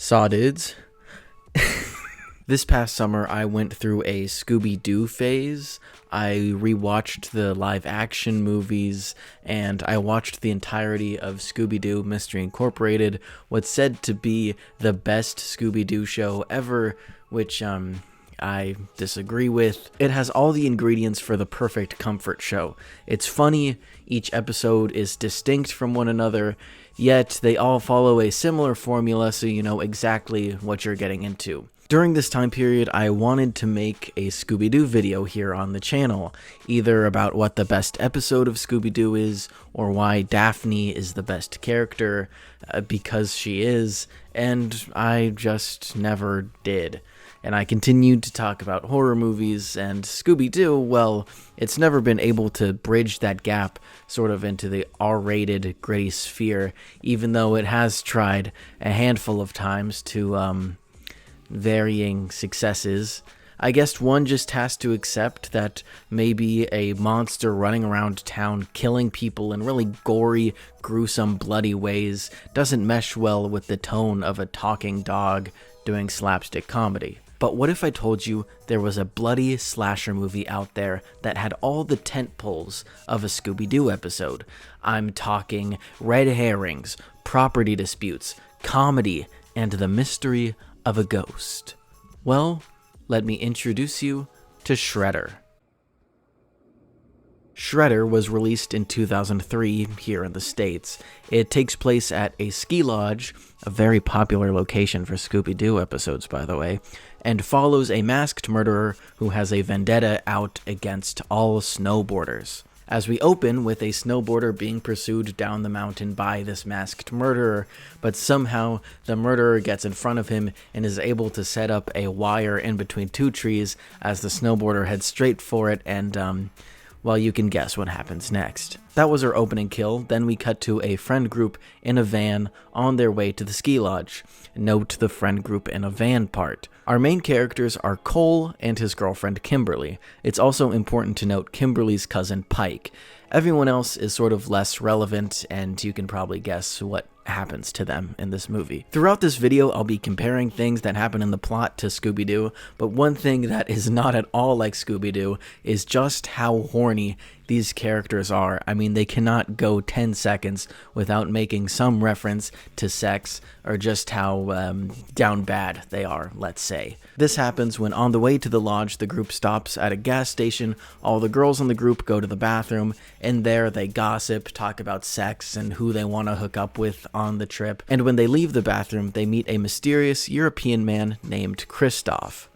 Saw dudes. This past summer, I went through a Scooby-Doo phase. I rewatched the live-action movies, and I watched the entirety of Scooby-Doo Mystery Incorporated, what's said to be the best Scooby-Doo show ever, which, I disagree with. It has all the ingredients for the perfect comfort show. It's funny, each episode is distinct from one another, yet they all follow a similar formula so you know exactly what you're getting into. During this time period, I wanted to make a Scooby-Doo video here on the channel, either about what the best episode of Scooby-Doo is, or why Daphne is the best character, because she is, and I just never did. And I continued to talk about horror movies, and Scooby-Doo, well, it's never been able to bridge that gap sort of into the R-rated gritty sphere, even though it has tried a handful of times to, varying successes. I guess one just has to accept that maybe a monster running around town killing people in really gory, gruesome, bloody ways doesn't mesh well with the tone of a talking dog doing slapstick comedy. But what if I told you there was a bloody slasher movie out there that had all the tent poles of a Scooby-Doo episode? I'm talking red herrings, property disputes, comedy, and the mystery of a ghost. Well, let me introduce you to Shredder. Shredder was released in 2003 here in the States. It takes place at a ski lodge, a very popular location for Scooby-Doo episodes, by the way, and follows a masked murderer who has a vendetta out against all snowboarders. As we open with a snowboarder being pursued down the mountain by this masked murderer, but somehow the murderer gets in front of him and is able to set up a wire in between two trees as the snowboarder heads straight for it, and well, you can guess what happens next. That was our opening kill. Then we cut to a friend group in a van on their way to the ski lodge. Note the friend group in a van part. Our main characters are Cole and his girlfriend Kimberly. It's also important to note Kimberly's cousin Pike. Everyone else is sort of less relevant, and you can probably guess what happens to them in this movie. Throughout this video, I'll be comparing things that happen in the plot to Scooby-Doo, but one thing that is not at all like Scooby-Doo is just how horny these characters are. I mean, they cannot go 10 seconds without making some reference to sex or just how down bad they are, let's say. This happens when on the way to the lodge, the group stops at a gas station. All the girls in the group go to the bathroom, and there they gossip, talk about sex and who they want to hook up with on the trip. And when they leave the bathroom, they meet a mysterious European man named Christoph,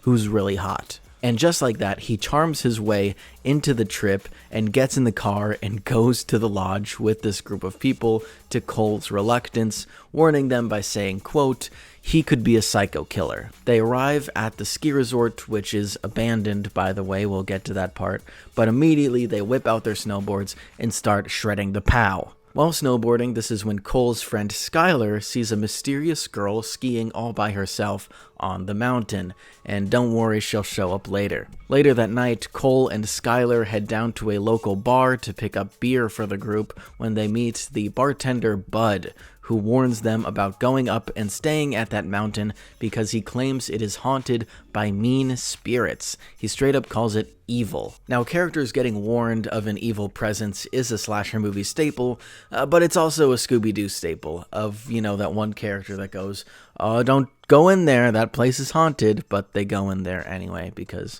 who's really hot. And just like that, he charms his way into the trip and gets in the car and goes to the lodge with this group of people to Cole's reluctance, warning them by saying, quote, he could be a psycho killer. They arrive at the ski resort, which is abandoned, by the way, we'll get to that part, but immediately they whip out their snowboards and start shredding the pow. While snowboarding, this is when Cole's friend Skylar sees a mysterious girl skiing all by herself on the mountain, and don't worry, she'll show up later. Later that night, Cole and Skylar head down to a local bar to pick up beer for the group when they meet the bartender Bud, who warns them about going up and staying at that mountain because he claims it is haunted by mean spirits. He straight up calls it evil. Now, characters getting warned of an evil presence is a slasher movie staple, but it's also a Scooby-Doo staple of, you know, that one character that goes, oh, don't go in there, that place is haunted, but they go in there anyway because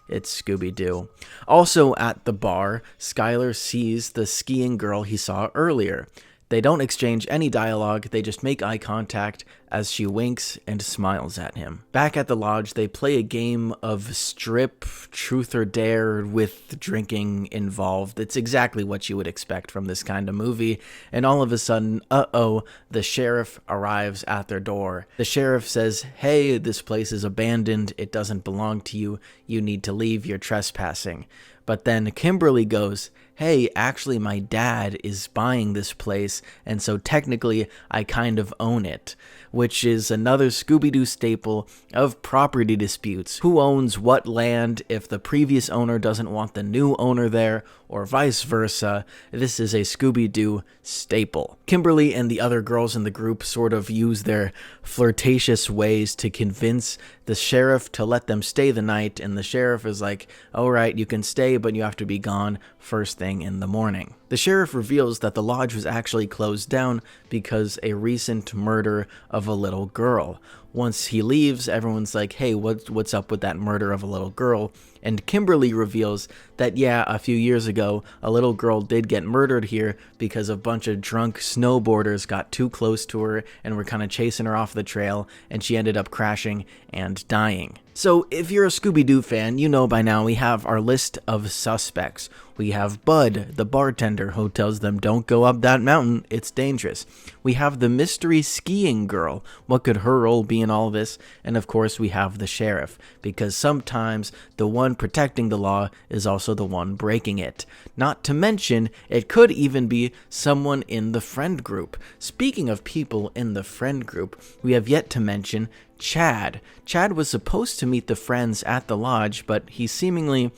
it's Scooby-Doo. Also at the bar, Skylar sees the skiing girl he saw earlier. They don't exchange any dialogue, they just make eye contact as she winks and smiles at him. Back at the lodge, they play a game of strip, truth or dare with drinking involved. It's exactly what you would expect from this kind of movie. And all of a sudden, the sheriff arrives at their door. The sheriff says, hey, this place is abandoned, it doesn't belong to you, you need to leave, you're trespassing. But then Kimberly goes, hey, actually my dad is buying this place, and so technically I kind of own it, which is another Scooby-Doo staple of property disputes. Who owns what land if the previous owner doesn't want the new owner there, or vice versa? This is a Scooby-Doo staple. Kimberly and the other girls in the group sort of use their flirtatious ways to convince the sheriff to let them stay the night, and the sheriff is like, all right, you can stay, but you have to be gone first thing in the morning. The sheriff reveals that the lodge was actually closed down because a recent murder of a little girl. Once he leaves, everyone's like, hey, what's up with that murder of a little girl? And Kimberly reveals that, yeah, a few years ago, a little girl did get murdered here because a bunch of drunk snowboarders got too close to her and were kind of chasing her off the trail, and she ended up crashing and dying. So if you're a Scooby-Doo fan, you know by now we have our list of suspects. We have Bud, the bartender, who tells them don't go up that mountain, it's dangerous. We have the mystery skiing girl. What could her role be in all this? And of course we have the sheriff, because sometimes the one protecting the law is also the one breaking it. Not to mention, it could even be someone in the friend group. Speaking of people in the friend group, we have yet to mention Chad. Chad was supposed to meet the friends at the lodge, but he seemingly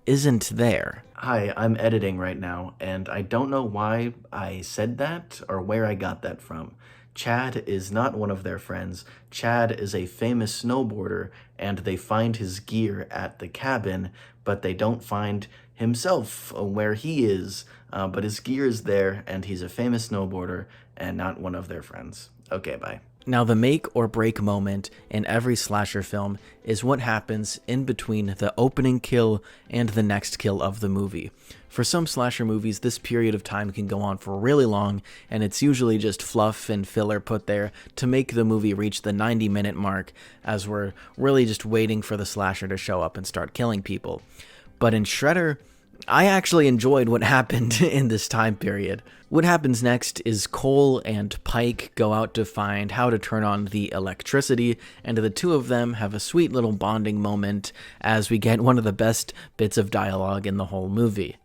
isn't there. Hi, I'm editing right now, and I don't know why I said that or where I got that from. Chad is not one of their friends. Chad is a famous snowboarder, and they find his gear at the cabin, but they don't find himself where he is. But his gear is there, and he's a famous snowboarder and not one of their friends. Okay, bye. Now, the make or break moment in every slasher film is what happens in between the opening kill and the next kill of the movie. For some slasher movies, this period of time can go on for really long, and it's usually just fluff and filler put there to make the movie reach the 90-minute mark, as we're really just waiting for the slasher to show up and start killing people. But in Shredder, I actually enjoyed what happened in this time period. What happens next is Cole and Pike go out to find how to turn on the electricity, and the two of them have a sweet little bonding moment as we get one of the best bits of dialogue in the whole movie.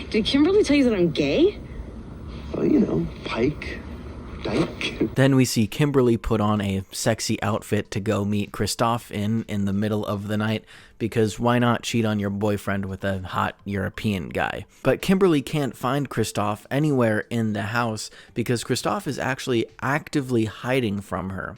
Did Kimberly tell you that I'm gay? Well, you know, Pike, Dyke. Then we see Kimberly put on a sexy outfit to go meet Christoph in the middle of the night, because why not cheat on your boyfriend with a hot European guy? But Kimberly can't find Christoph anywhere in the house because Christoph is actually actively hiding from her.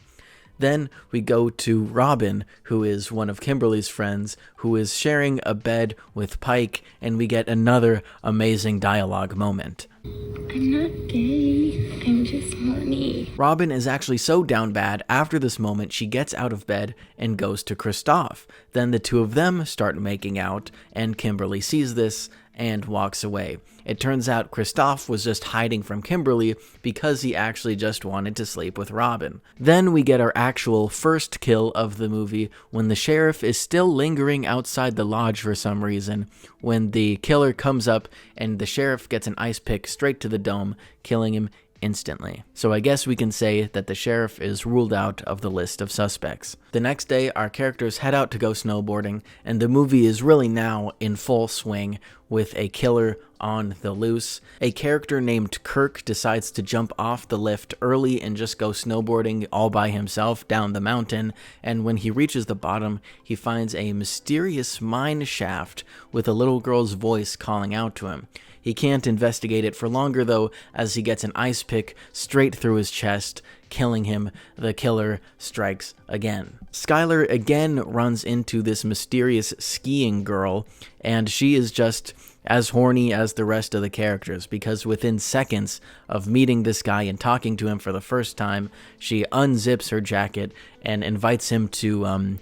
Then we go to Robin, who is one of Kimberly's friends, who is sharing a bed with Pike, and we get another amazing dialogue moment. I'm not gay. I'm just horny. Robin is actually so down bad after this moment she gets out of bed and goes to Christoph. Then the two of them start making out, and Kimberly sees this and walks away. It turns out Christoph was just hiding from Kimberly because he actually just wanted to sleep with Robin. Then we get our actual first kill of the movie when the sheriff is still lingering outside the lodge for some reason, when the killer comes up and the sheriff gets an ice pick straight to the dome, killing him instantly. So I guess we can say that the sheriff is ruled out of the list of suspects. The next day, our characters head out to go snowboarding, and the movie is really now in full swing with a killer on the loose. A character named Kirk decides to jump off the lift early and just go snowboarding all by himself down the mountain, and when he reaches the bottom, he finds a mysterious mine shaft with a little girl's voice calling out to him. He can't investigate it for longer, though, as he gets an ice pick straight through his chest, killing him. The killer strikes again. Skylar again runs into this mysterious skiing girl, and she is just as horny as the rest of the characters, because within seconds of meeting this guy and talking to him for the first time, she unzips her jacket and invites him to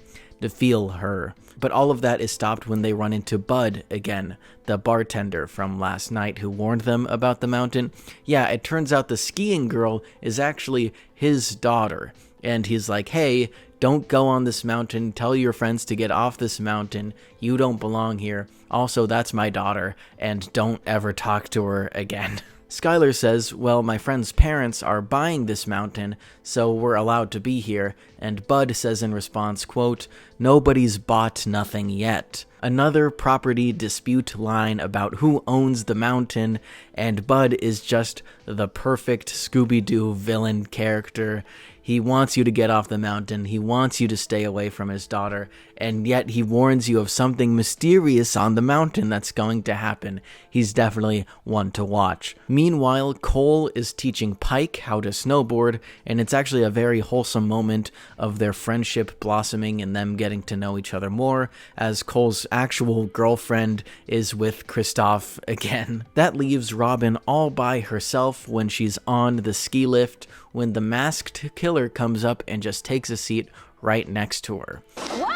feel her. But all of that is stopped when they run into Bud again, the bartender from last night who warned them about the mountain. Yeah, it turns out the skiing girl is actually his daughter. And he's like, hey, don't go on this mountain. Tell your friends to get off this mountain. You don't belong here. Also, that's my daughter, and don't ever talk to her again. Skylar says, well, my friend's parents are buying this mountain, so we're allowed to be here, and Bud says in response, quote, nobody's bought nothing yet. Another property dispute line about who owns the mountain, and Bud is just the perfect Scooby-Doo villain character. He wants you to get off the mountain, he wants you to stay away from his daughter, and yet he warns you of something mysterious on the mountain that's going to happen. He's definitely one to watch. Meanwhile, Cole is teaching Pike how to snowboard, and it's actually a very wholesome moment of their friendship blossoming and them getting to know each other more, as Cole's actual girlfriend is with Kristoff again. That leaves Robin all by herself when she's on the ski lift, when the masked killer comes up and just takes a seat right next to her. Whoa!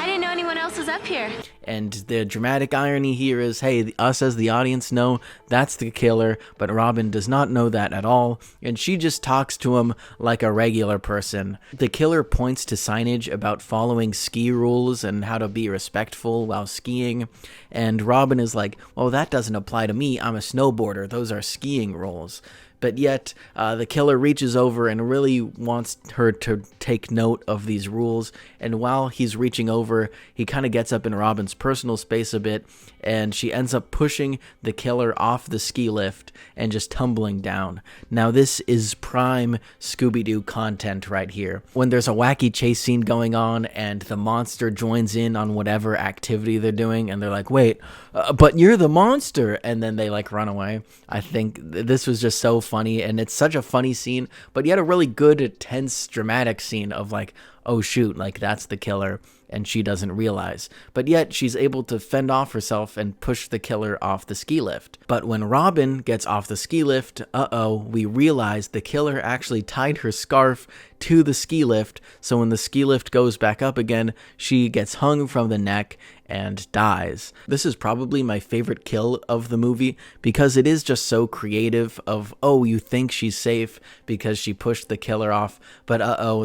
I didn't know anyone else was up here. And the dramatic irony here is, hey, us as the audience know that's the killer, but Robin does not know that at all, and she just talks to him like a regular person. The killer points to signage about following ski rules and how to be respectful while skiing, and Robin is like, well, that doesn't apply to me, I'm a snowboarder, those are skiing rules. But yet, the killer reaches over and really wants her to take note of these rules. And while he's reaching over, he kind of gets up in Robin's personal space a bit, and she ends up pushing the killer off the ski lift and just tumbling down. Now, this is prime Scooby-Doo content right here. When there's a wacky chase scene going on and the monster joins in on whatever activity they're doing, and they're like, wait, but you're the monster, and then they like run away. I think this was just so funny, and it's such a funny scene, but yet a really good, tense, dramatic scene of like, oh shoot, like that's the killer, and she doesn't realize. But yet she's able to fend off herself and push the killer off the ski lift. But when Robin gets off the ski lift, we realize the killer actually tied her scarf to the ski lift, so when the ski lift goes back up again, she gets hung from the neck and dies. This is probably my favorite kill of the movie because it is just so creative of, oh, you think she's safe because she pushed the killer off, but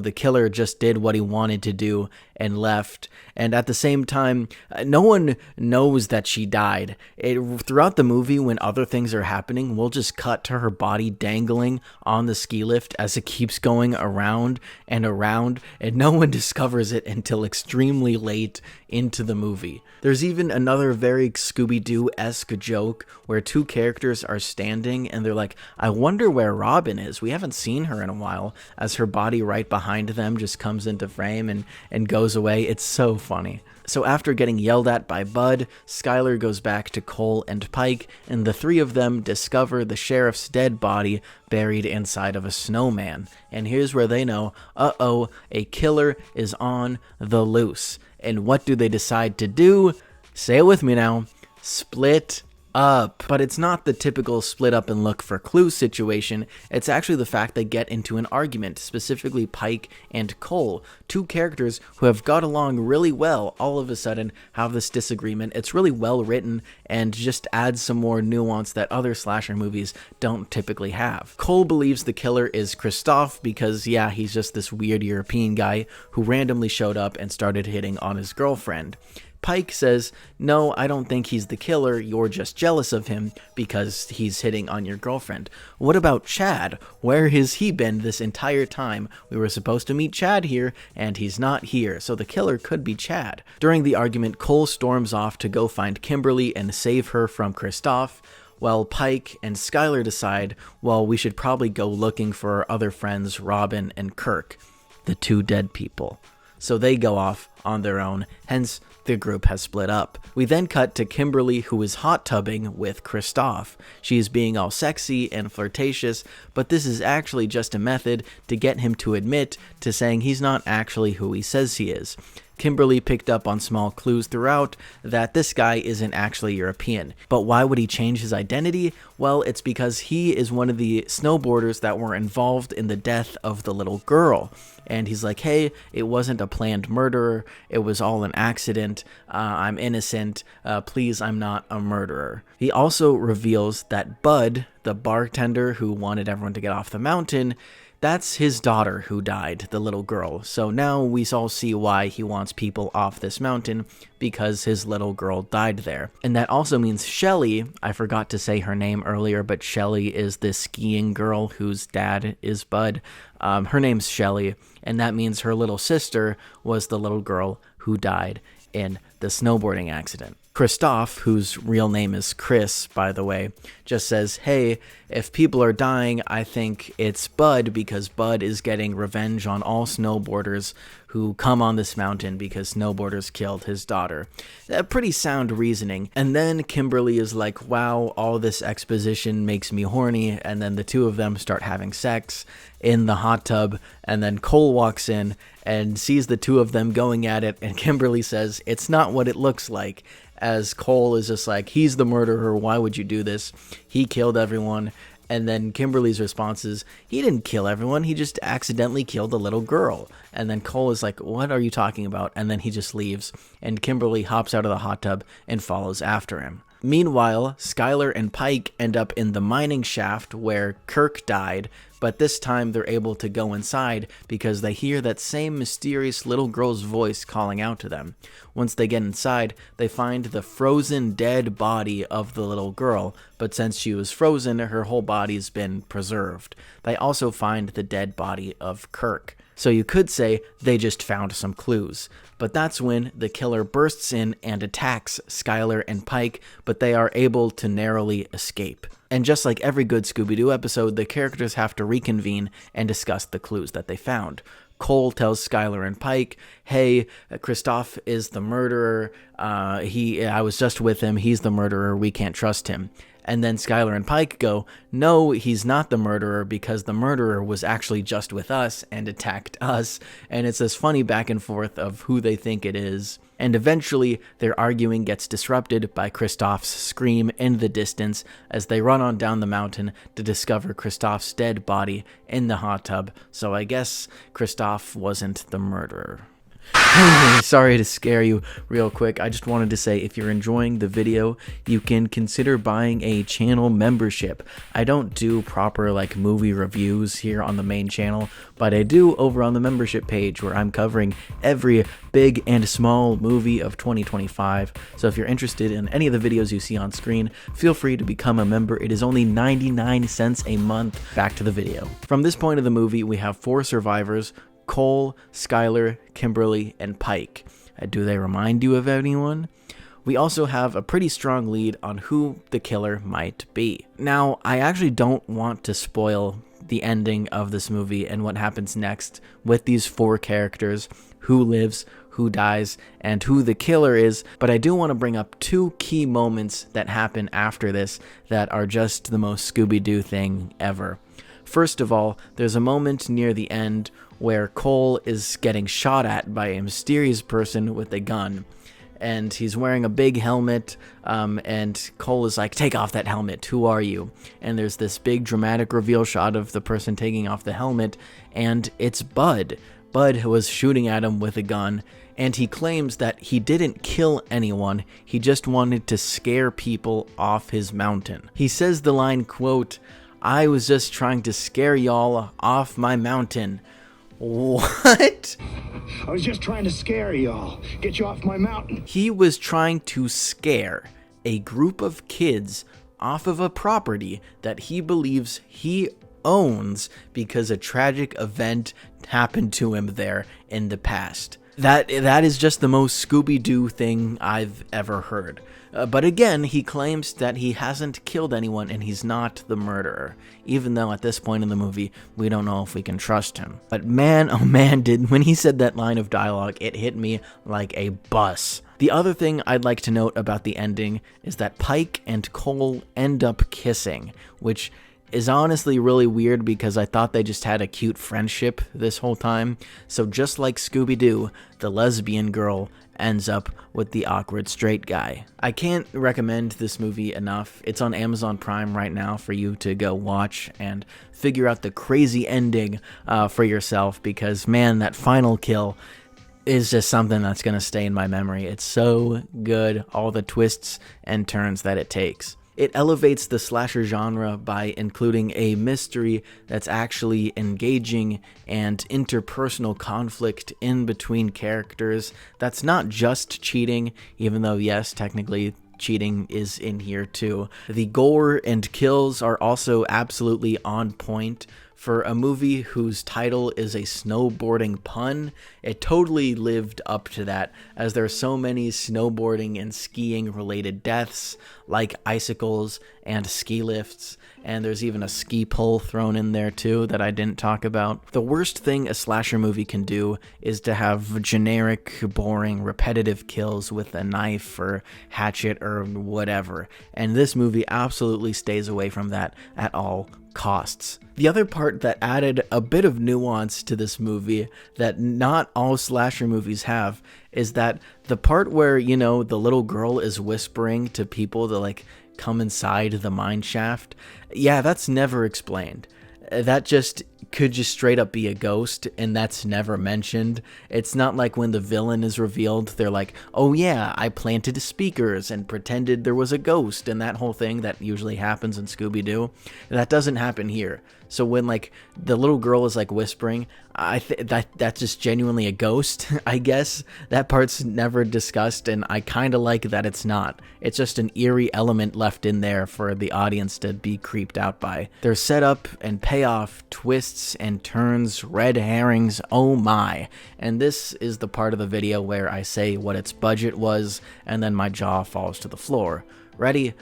the killer just did what he wanted to do and left. And at the same time, no one knows that she died. Throughout the movie, when other things are happening, we'll just cut to her body dangling on the ski lift as it keeps going around and around, and no one discovers it until extremely late into the movie. There's even another very Scooby-Doo-esque joke where two characters are standing and they're like, I wonder where Robin is. We haven't seen her in a while, as her body right behind them just comes into frame and goes away. It's so funny. So after getting yelled at by Bud, Skylar goes back to Cole and Pike, and the three of them discover the sheriff's dead body buried inside of a snowman. And here's where they know, a killer is on the loose. And what do they decide to do? Say it with me now. Split up. But it's not the typical split up and look for clues situation. It's actually the fact they get into an argument, specifically Pike and Cole, two characters who have got along really well, all of a sudden have this disagreement. It's really well written and just adds some more nuance that other slasher movies don't typically have. Cole believes the killer is Kristoff because, yeah, he's just this weird European guy who randomly showed up and started hitting on his girlfriend. Pike says, no, I don't think he's the killer, you're just jealous of him because he's hitting on your girlfriend. What about Chad? Where has he been this entire time? We were supposed to meet Chad here, and he's not here, so the killer could be Chad. During the argument, Cole storms off to go find Kimberly and save her from Kristoff, while Pike and Skylar decide, well, we should probably go looking for our other friends, Robin and Kirk, the two dead people. So they go off on their own, hence the group has split up. We then cut to Kimberly, who is hot tubbing with Kristoff. She is being all sexy and flirtatious, but this is actually just a method to get him to admit to saying he's not actually who he says he is. Kimberly picked up on small clues throughout that this guy isn't actually European. But why would he change his identity? Well, it's because he is one of the snowboarders that were involved in the death of the little girl. And he's like, hey, it wasn't a planned murder. It was all an accident. I'm innocent. Please, I'm not a murderer. He also reveals that Bud, the bartender who wanted everyone to get off the mountain, That's his daughter who died, the little girl. So now we all see why he wants people off this mountain, because his little girl died there. And that also means Shelly, I forgot to say her name earlier, but Shelly is this skiing girl whose dad is Bud. Her name's Shelly, and that means her little sister was the little girl who died in the snowboarding accident. Christoph, whose real name is Chris, by the way, just says, hey, if people are dying, I think it's Bud, because Bud is getting revenge on all snowboarders who come on this mountain because snowboarders killed his daughter. A pretty sound reasoning. And then Kimberly is like, wow, all this exposition makes me horny, and then the two of them start having sex in the hot tub, and then Cole walks in and sees the two of them going at it, and Kimberly says, it's not what it looks like. As Cole is just like, he's the murderer, why would you do this? He killed everyone. And then Kimberly's response is, he didn't kill everyone, he just accidentally killed a little girl. And then Cole is like, what are you talking about? And then he just leaves, and Kimberly hops out of the hot tub and follows after him. Meanwhile, Skylar and Pike end up in the mining shaft where Kirk died, but this time they're able to go inside because they hear that same mysterious little girl's voice calling out to them. Once they get inside, they find the frozen dead body of the little girl, but since she was frozen, her whole body's been preserved. They also find the dead body of Kirk. So you could say they just found some clues. But that's when the killer bursts in and attacks Skylar and Pike, but they are able to narrowly escape. And just like every good Scooby-Doo episode, the characters have to reconvene and discuss the clues that they found. Cole tells Skylar and Pike, hey, Christoph is the murderer. I was just with him. He's the murderer. We can't trust him. And then Skylar and Pike go, no, he's not the murderer, because the murderer was actually just with us and attacked us. And it's this funny back and forth of who they think it is. And eventually, their arguing gets disrupted by Christoph's scream in the distance as they run on down the mountain to discover Christoph's dead body in the hot tub. So I guess Christoph wasn't the murderer. Sorry to scare you real quick. I just wanted to say, if you're enjoying the video, you can consider buying a channel membership. I don't do proper movie reviews here on the main channel, but I do over on the membership page, where I'm covering every big and small movie of 2025. So if you're interested in any of the videos you see on screen, feel free to become a member. It is only 99 cents a month. Back to the video. From this point of the movie, we have 4 survivors: Cole, Skylar, Kimberly, and Pike. Do they remind you of anyone? We also have a pretty strong lead on who the killer might be. Now, I actually don't want to spoil the ending of this movie and what happens next with these 4 characters, who lives, who dies, and who the killer is, but I do want to bring up 2 key moments that happen after this that are just the most Scooby-Doo thing ever. First of all, there's a moment near the end where Cole is getting shot at by a mysterious person with a gun, and he's wearing a big helmet, and Cole is like, take off that helmet, who are you? And there's this big dramatic reveal shot of the person taking off the helmet, and it's Bud. Bud was shooting at him with a gun, and he claims that he didn't kill anyone, he just wanted to scare people off his mountain. He says the line, quote, I was just trying to scare y'all off my mountain. What? I was just trying to scare y'all, get you off my mountain. He was trying to scare a group of kids off of a property that he believes he owns because a tragic event happened to him there in the past. That is just the most Scooby-Doo thing I've ever heard. But again, he claims that he hasn't killed anyone and he's not the murderer, even though at this point in the movie, we don't know if we can trust him. But man, oh man, when he said that line of dialogue, it hit me like a bus. The other thing I'd like to note about the ending is that Pike and Cole end up kissing, which is honestly really weird because I thought they just had a cute friendship this whole time. So just like Scooby-Doo, the lesbian girl ends up with the awkward straight guy. I can't recommend this movie enough. It's on Amazon Prime right now for you to go watch and figure out the crazy ending for yourself, because man, that final kill is just something that's going to stay in my memory. It's so good, all the twists and turns that it takes. It elevates the slasher genre by including a mystery that's actually engaging and interpersonal conflict in between characters. That's not just cheating, even though, yes, technically cheating is in here too. The gore and kills are also absolutely on point. For a movie whose title is a snowboarding pun, it totally lived up to that, as there are so many snowboarding and skiing related deaths, like icicles and ski lifts, and there's even a ski pole thrown in there too that I didn't talk about. The worst thing a slasher movie can do is to have generic, boring, repetitive kills with a knife or hatchet or whatever, and this movie absolutely stays away from that at all costs. The other part that added a bit of nuance to this movie that not all slasher movies have is that the part where, you know, the little girl is whispering to people to like come inside the mine shaft, yeah, that's never explained. That just could just straight up be a ghost, and that's never mentioned. It's not like when the villain is revealed, they're like, oh yeah, I planted speakers and pretended there was a ghost, and that whole thing that usually happens in Scooby-Doo. That doesn't happen here. So when like the little girl is like whispering, that's just genuinely a ghost, I guess. That part's never discussed, and I kind of like that it's not. It's just an eerie element left in there for the audience to be creeped out by. There's setup and payoff, twists and turns, red herrings, oh my. And this is the part of the video where I say what its budget was, and then my jaw falls to the floor. Ready?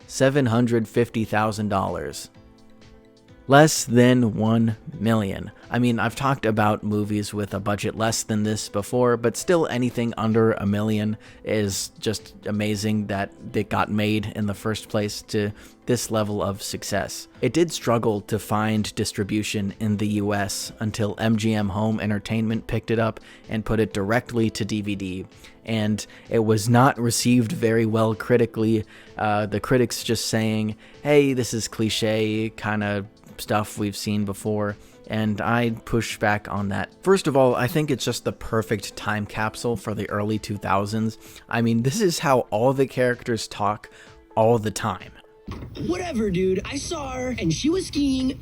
$750,000. Less than 1 million. I mean, I've talked about movies with a budget less than this before, but still anything under $1 million is just amazing that it got made in the first place to this level of success. It did struggle to find distribution in the US until MGM Home Entertainment picked it up and put it directly to DVD. And it was not received very well critically. The critics just saying, hey, this is cliche, kind of stuff we've seen before, and I'd push back on that. First of all, I think it's just the perfect time capsule for the early 2000s. I mean, this is how all the characters talk all the time. Whatever, dude. I saw her, and she was skiing,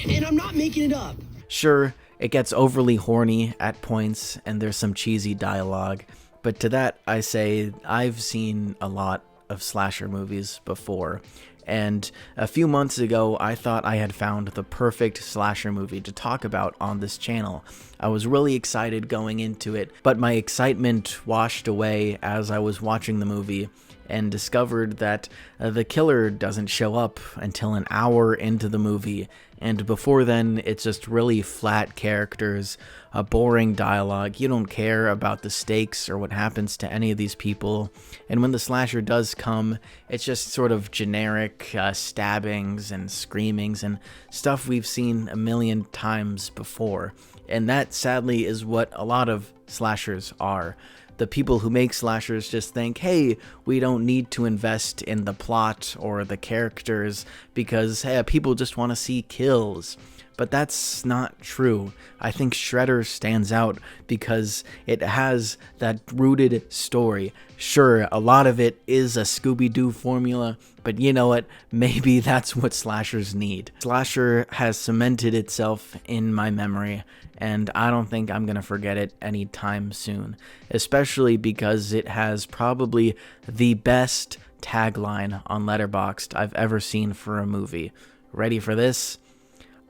and I'm not making it up. Sure, it gets overly horny at points, and there's some cheesy dialogue, but to that I say I've seen a lot of slasher movies before. And a few months ago, I thought I had found the perfect slasher movie to talk about on this channel. I was really excited going into it, but my excitement washed away as I was watching the movie and discovered that the killer doesn't show up until an hour into the movie, and before then it's just really flat characters, a boring dialogue. You don't care about the stakes or what happens to any of these people, and when the slasher does come, it's just sort of generic stabbings and screamings and stuff we've seen a million times before, and that sadly is what a lot of slashers are. The people who make slashers just think, hey, we don't need to invest in the plot or the characters because, hey, people just want to see kills. But that's not true. I think Shredder stands out because it has that rooted story. Sure, a lot of it is a Scooby-Doo formula, but you know what? Maybe that's what slashers need. Slasher has cemented itself in my memory, and I don't think I'm gonna forget it anytime soon, especially because it has probably the best tagline on Letterboxd I've ever seen for a movie. Ready for this?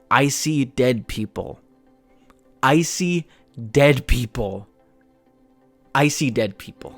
I see dead people. I see dead people. I see dead people.